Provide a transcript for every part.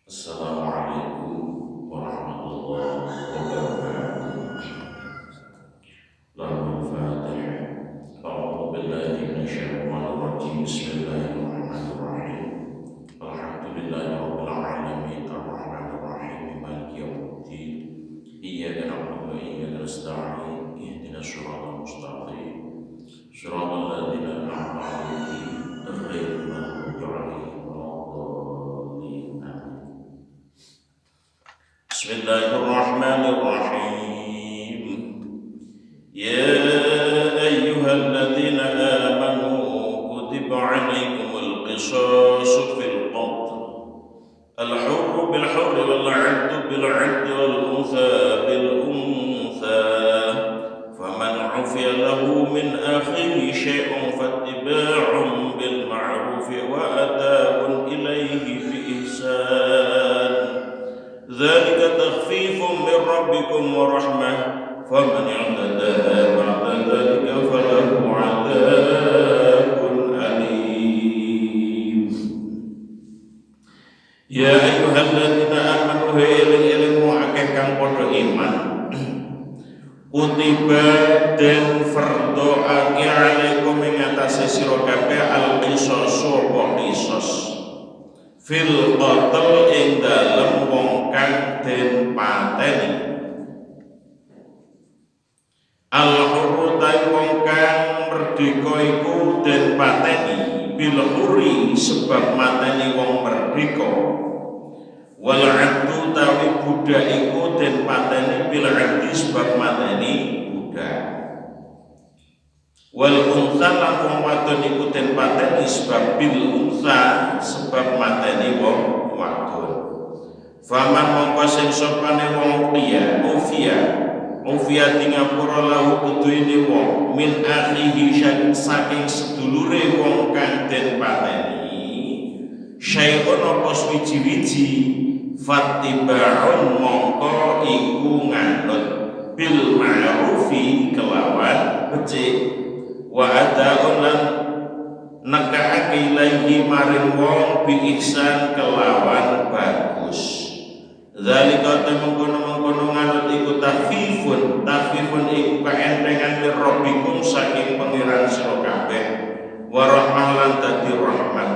Assalamualaikum warahmatullahi wabarakatuh. Lahul Fatihah. A'udzu billahi minasyaitonir rajim. Bismillahirrahmanirrahim. Alhamdulillahirabbil alamin arrahmanir rahim maliki yaumiddin. Iyyaka na'budu wa iyyaka nasta'in. Ihdinas shiratal mustaqim. Shiratal ladzina an'amta 'alaihim ghairil maghdubi 'alaihim waladdallin. Amin. Bismillahirrahmanirrahim. Ya ayyuhalladzina amanu kutiba 'alaikumul qisasu fil qatl. Al-hurru bil hurri wal 'abdu bil 'abdi wal untha bil untha. Faman 'ufiya lahu min akhihi syai'un fattiba'un bil ma'ruf wa ada'un ilaihi bi ihsan. Dzalika takhfifun min rabbikum wa rahmah. Faman i'tada ba'da dzalika falahu 'adzabun alim. Ya ayyuhalladzina amanu eling-eling akeh kang padha iman. Kutiba den fardhoake alaikum ing atase sira kabeh al-qisasu wa qisas. Fil qatl ing dalem wong kang den pateni. Al-hurru ta wong kang merdeka iku den pateni bil hurri sebab mateni wong merdeka. Wal 'abdu tawi budak iku den pateni bil 'abdi sebab mateni budak. Wal untha lan wong wadon iku den pateni sebab bil untha sebab mateni wong wadon. Faman mongko sing sopane wong ufia tingapura lahu kuduine wong min akhihi saking sedulure wong kang den pateni syai'un apa swiji-wiji fattiba'un mongko iku nganut bil ma'rufi kelawan becik wa ada'un lan nekake ilaihi maring wong bi ihsan kelawan bagus. Zalika temengkono-mengkono nganut iku takhfifun iku kaentengan mir rabbikum saking pangeran sira kabeh wa rahmah lan dadi rahmat.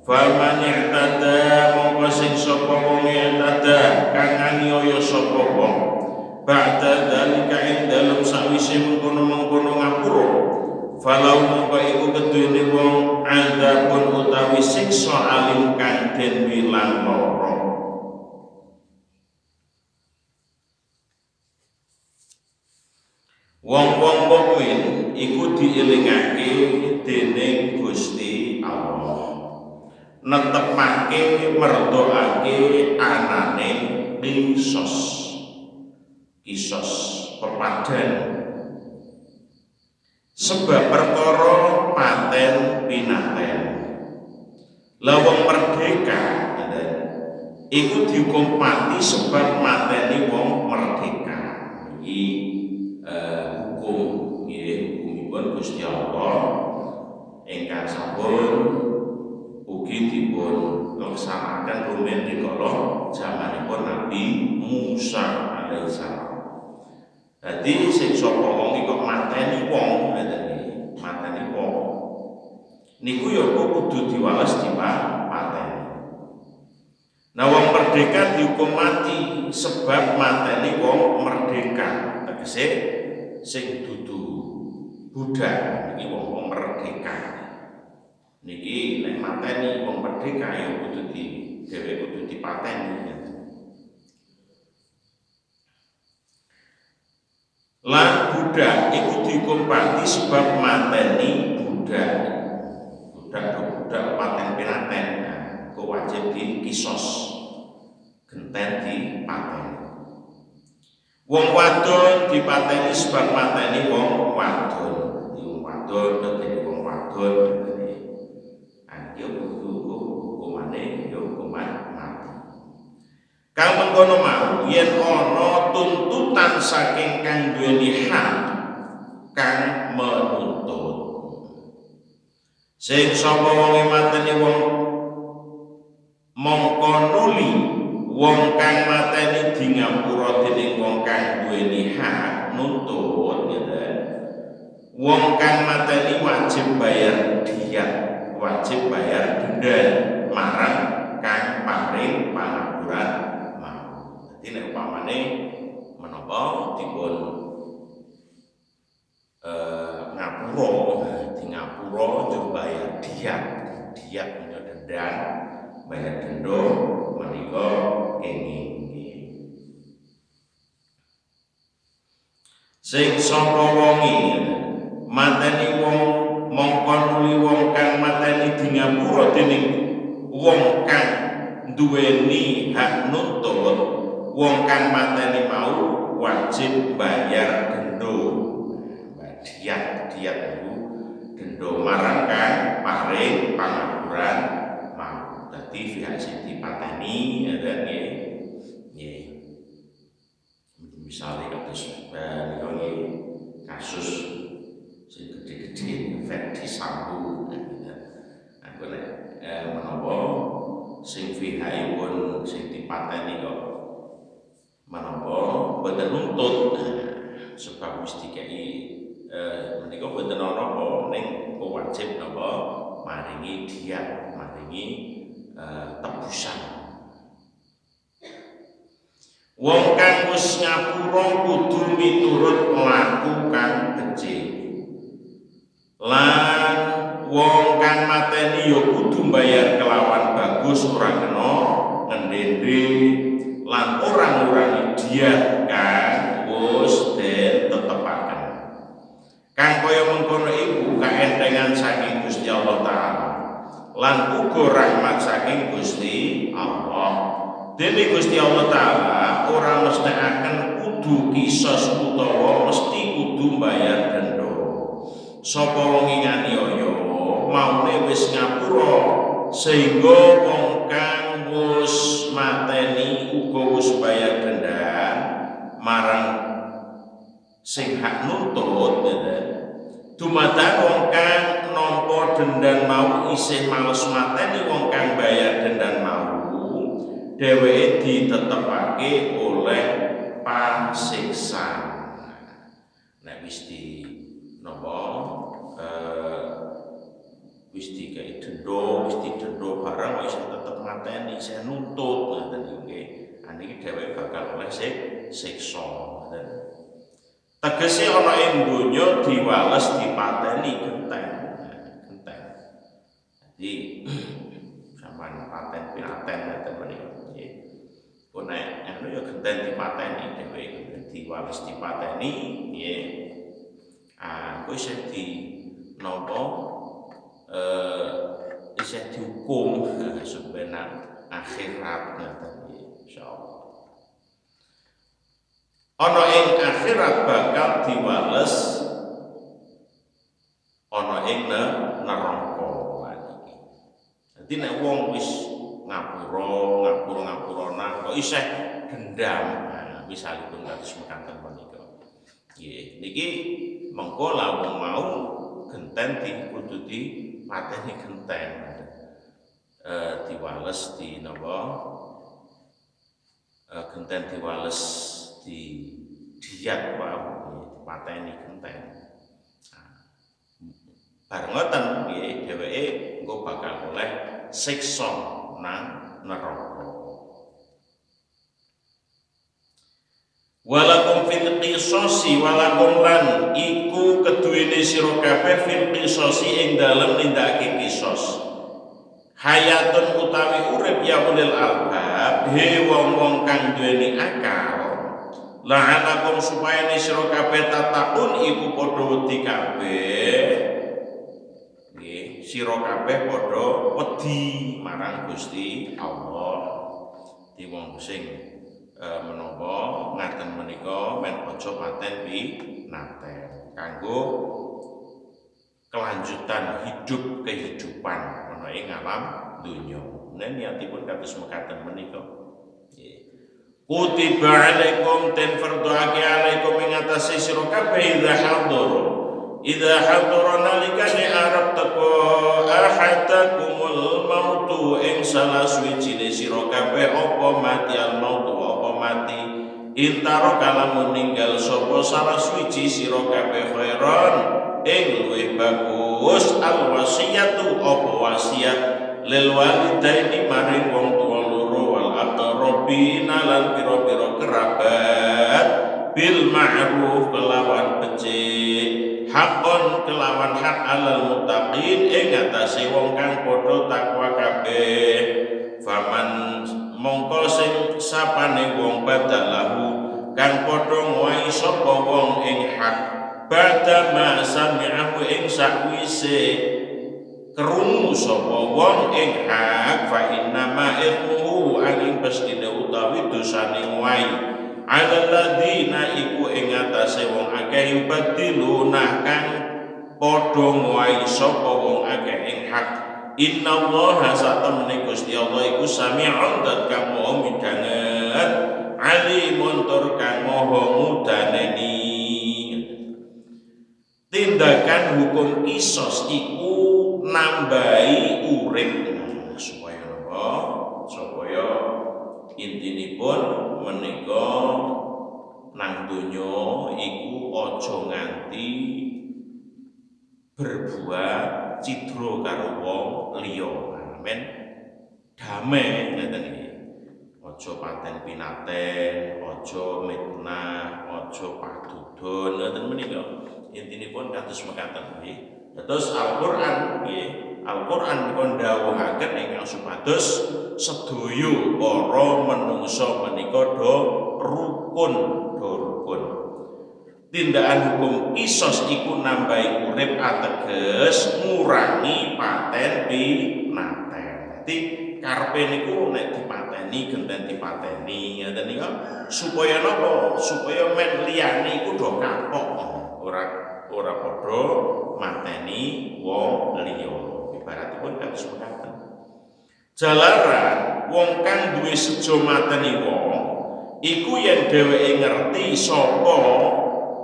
Faman i'tada mongko sing sapa wong i'tada kang aniaya sapa wong ba'da dzalika ing dalem sawise mengkono-mengkono ngapura falau mongko iku keduwene wong adzabun utawi siksa alim kang den wilang lara. Wong-wong mukmin iku dielingake dening Gusti Allah. Netepake merdokake anane qisas pepadan sebab perkara paten pinaten. Lawang merdeka iku dihukum mati sebab mateni wong merdeka. Iki hukum hukumipun Gusti Allah ingkang sampun ugi dipun laksanaken rumiyin dikala jamanipun Nabi Musa alaihissalam. Dadi sing sapa wong iki kok mateni wong niku ya kudu diwales dipateni. Nah wong merdeka dihukum mati sebab mateni wong merdeka. Tegese sing dudu budak iki wong merdeka. Niki nek mateni wong merdeka ya kudu dipateni. Lan budak iku dihukum mati sebab mateni budak paten pinaten. Kok wajib dikisos genten dipateni. Wong wadon dipateni sebab mateni wong wadon. Wong wadon dadi wong wadon yo hukumane yo hukuman mati. Kang mengkono mau yen ana tuntutan saking kang duweni hak kang menuntut. Sing sapa wong mateni wong mongko nuli wong kang mateni di ngapura dening wong kang duweni hak nuntut ngeten. Wong kang mateni wajib bayar diyat, wajib bayar denda marang kang paring pangapuran mau. Dadi nek upamane menapa dipun ngapura di ngapura njur bayar diyat punya denda, bayar denda menika kenging. Sing sapa wonge mateni wong mongko nuli wong kang mateni di ngapura dening wong kang duweni hak nuntut, wong kang mateni mau wajib bayar denda. Diyat itu denda marang kang paring pangapuran mau. Dadi pihak sing dipateni ya nggih. Misalnya kasus sing gede-gede Verdi Sambo aku menapa sing pihakipun sing dipateni kok menapa boten nuntut sebab wis dikeki menika boten ana apa ning wajib napa maringi diyat, maringi tebusan. Wong kang wis ngapura kudu miturut laku kang becik. Lan wong kang mateni ya kudu mbayar kelawan bagus, ora kena ngendende lan ora ngurangi diyat kang wis den tetepaken. Kang kaya mengkono iku kaentengan saking Gusti Allah Ta'ala lan uga rahmat saking Gusti Allah. Dene Gusti Allah Ta'ala ora mestakaken kudu kisos utawa mesti kudu mbayar denda. Sapa wong nganiaya maune wis ngapura sehingga wong kang wis mateni uga wis bayar denda marang sing hak nuntut dumadaan wong kang nampa denda mau isih males mateni wong kang bayar denda mau, dheweke ditetepake oleh pasiksa. Nek wis di napa wis dikai denda, wis didenda barang wis tetep mateni, isih nuntut ngoten nggih. Niki dheweke bakal oleh siksa. Tegese ana ing donya diwales dipateni genteng. Jadi sampeyan paten piraten ngoten menika. Kok nek anu ya genteng dipateni dheweke diwales dipateni nggih. Kuwi isih di napa isih dihukum sebenarnya akhirat ngoten insyaallah. Ana ing akhirat bakal diwales ana ing neraka niki. Dadi nek wong wis ngapura kok isih dendam, misalipun kados mekaten menika. Nggih, niki mengko lawang mau genten kudu dipateni genten. Diwales di napa? Genten diwales di diyat wae dipateni genten. Bareng ngoten nggih dheweke engko bakal oleh siksa nang neraka. Walakum fil qisasi walakum lan iku keduwene sira kabeh fil qisasi ing dalem nindakake qisas. Hayatun utawi urip ya ulil albab, he wong-wong kang duweni akal. La'alakum supaya sira kabeh tatakun iku padha wedi kabeh. Nggih, sira kabeh padha wedi marang Gusti Allah. Di wong sing menapa ngaten menika men aja paten pinaten kanggo kelanjutan hidup kehidupan ana ing alam donya. Nen niatipun kados mekaten menika. Kutiba alaikum ten fardhuake alaikum ing atase sira kabeh idza hadara nalikane arep teko ahadakumul mautu mautu ing salah suwijine sira kabeh apa mati al mautu apa mati intaro kalamun ninggal sapa salah suwiji sira kabeh khairan ing luwih bagus al wasiyatu apa wasiat lil walidaini maring wong tuwa loro wal aqrabina lan pira-pira kerabat bil ma'ruf kelawan becik hakon kelawan hak alal muttaqin ing atase wong kang padha takwa kabeh faman mongko sing sapane wong badalahu kang padha ngowahi sapa wong ing hak badha ma sami'ahu ing sakwise krungu sapa wong ing hak fa inna ma ithmuhu angin pestine utawi dosane ngowahi ala ladina iku ing atase wong akeh yubadiluna kang padha ngowahi sapa wong akeh ing hak innallaha satamne Gusti Allah iku sami'un dat kang maha midhanget alimun tur kang maha mudaneni tindakan hukum kisos iku nambahi urip supaya apa supaya intinipun menika nang donya iku aja nganti berbuat cidra karo wong liya. Amen. Damai ngeten iki. Aja paten pinaten, aja mitnah, aja padudon ngoten menika. Intinipun kados mekaten nggih. Terus Al-Qur'an nggih. Al-Qur'an dipun dawuhaken ingkang supados sedaya para manungsa menika do rukun. Tindakan hukum kisos iku nambahi urip ateges ngurangi paten pinaten. Dadi karepe niku nek dipateni genten dipateni ngoten nika supaya napa? Supaya men liyane iku do kapok ora padha mateni wong liya. Ibaratipun kados mekaten. Jalaran wong kang duwe sejo mateni wong iku yen dheweke ngerti sapa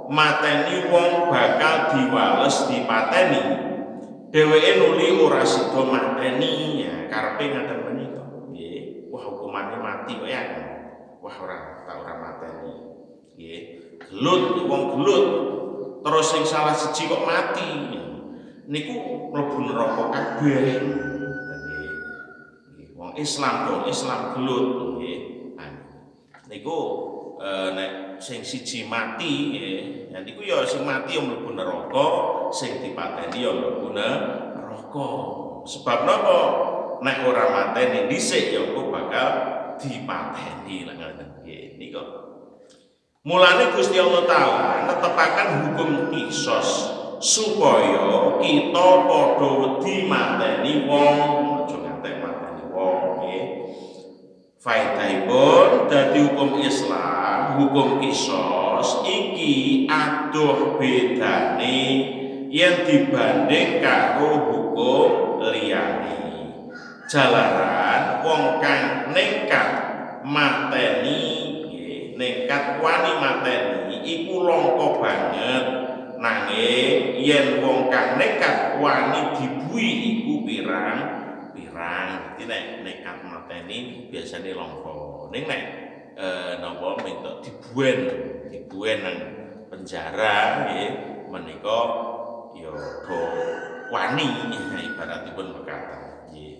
mateni wong bakal diwales dipateni dheweke nuli ora sida mateni ya karepe ngaten menika nggih wah hukumane mati kok ya wah ora mateni nggih gelut wong gelut terus sing salah siji kok mati niku mlebu neraka kabeh nggih wong Islam gelut nggih niku nek sing siji mati nggih niku ya sing mati ya mlebu neraka sing dipateni ya mlebu neraka sebab napa nek ora mateni dhisik ya kok bakal dipateni lha ngoten nggih nika mulane Gusti Allah taala netepaken hukum kisos supaya kita padha wedi mateni wong aja ngantek mateni wong nggih faedahipun dadi hukum Islam hukum kisos iki adoh bedane yen dibanding karo hukum liyane jalaran wong kang nekat mateni nekat wani mateni iku langka banget nanging yen wong kang nekat wani dibuhi iku pirang-pirang dadi nek nekat mateni biasane langka ning nek napa minta dibuen nang penjara nggih menika ya do wani ibaratipun mekaten nggih.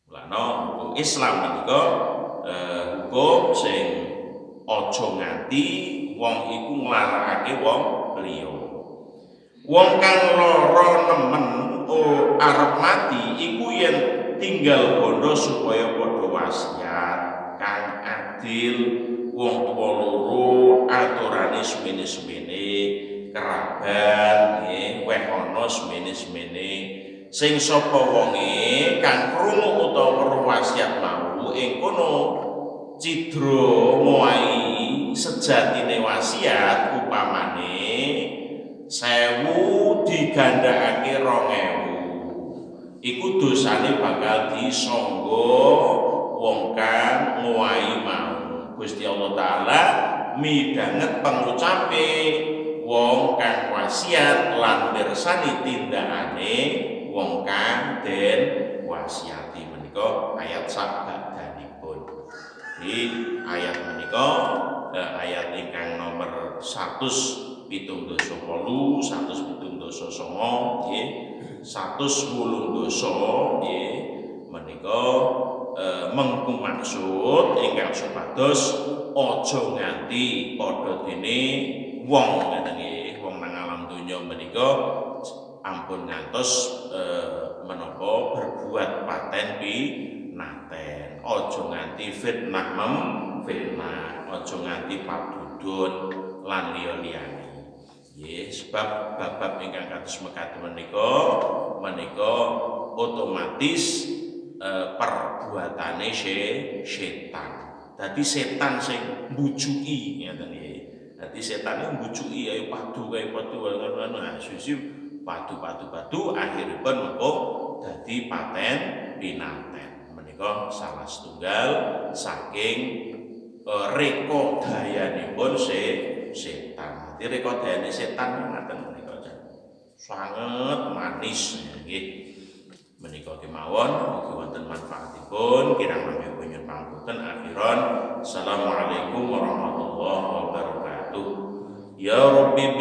Mulane hukum Islam menika hukum sing aja nganti wong iku nglarakake wong liya. Wong kang lara nemen arep mati iku yen tinggal bondo supaya padha wasiat kang adil wong tuwa loro aturane semene-semene kerabat nggih weh ana semene-semene sing sapa wonge kang krungu utawa wasiat mau ing kono cidra ngowahi sejatine wasiat upamane 1000 digandhakake 2000 iku dosane bakal disangga wong kang ngowahi mau Gusti Allah taala midhanget pangucape wong kang wasiat lan mirsani tindakane wong kang den wasiati menika ayat sabdadanipun. Di ayat menika ayat ingkang nomor 178, 179 nggih, 180 nggih menika mengku maksud ingkang supados aja nganti padha dene wong ngeten nggih, wong nang alam donya menika ampun ngantos menapa berbuat paten pinaten, aja nganti fitnah fitnah, aja nganti padudun lan liya-liyane. Nggih, sebab bab-bab ingkang kados mekaten menika otomatis perbuatane setan. Dadi setan sing mbujuki ngeten nggih. Dadi setan iki mbujuki ayo padu ngono susu padu akhiripun mengko dadi paten pinaten. Menika salah setunggal saking reka dayanipun setan. Dadi reka dayane setan ngaten menika sanget manis nggih. Menika kemawon mugi wonten manfaatipun, kirang langkung nyuwun pangapunten akhiran. Assalamualaikum warahmatullahi wabarakatuh. Ya Rabbi